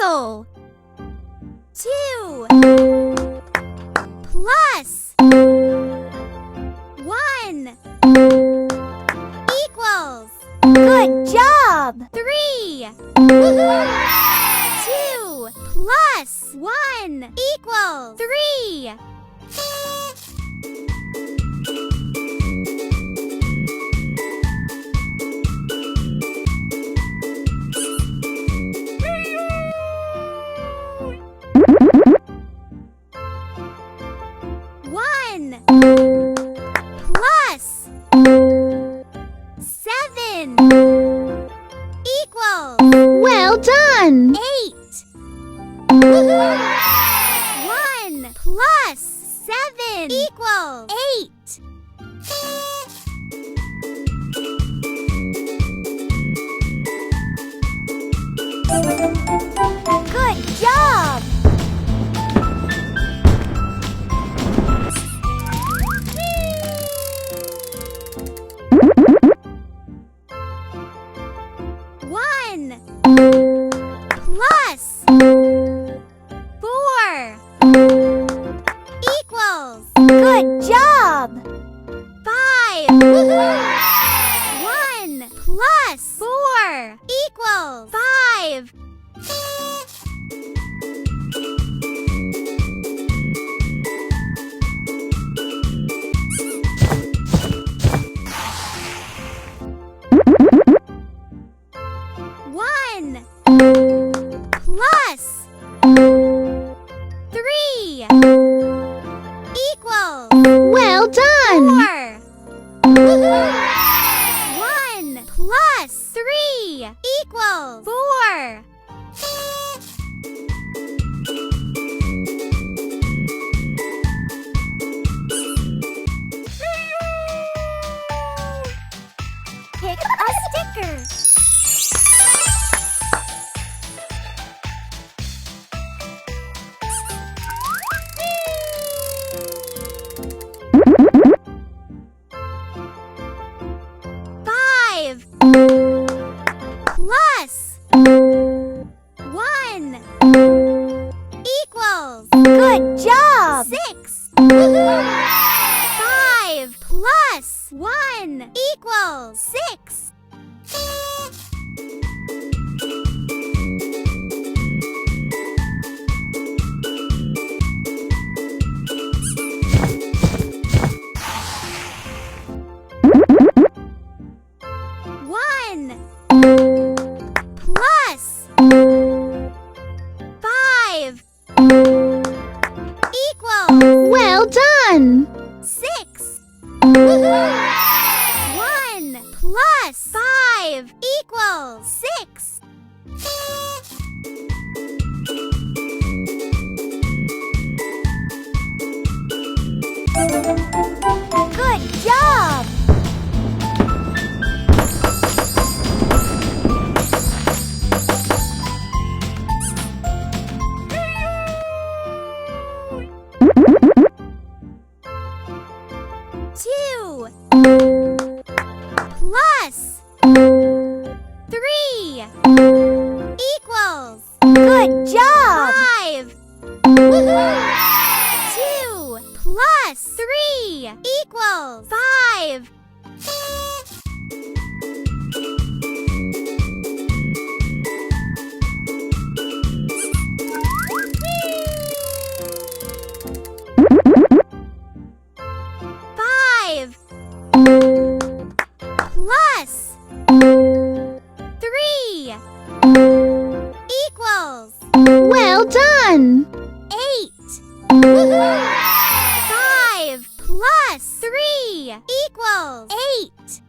Two. 2 plus 1 equals. Good job! 3. 2 plus 1 equals 3. One plus 7 equals. Well done! 8. 1 plus 7 equals 8. Good job! One plus 4 equals. Good job! 5. 1 plus 4 equals 5. One plus 3 equals. Well done! 1 plus 3 equals 4. Pick a sticker. Five plus 1 equals. Good job! 6. 5 plus 1 equals 6. One plus 5 equals. Well done! 6. 1 plus 5 equals 6. Good job! Two plus 3 equals. Good job! 5. 2 plus 3 equals 5. Five plus 3 equals. Well done! 8. 5 plus 3 equals 8.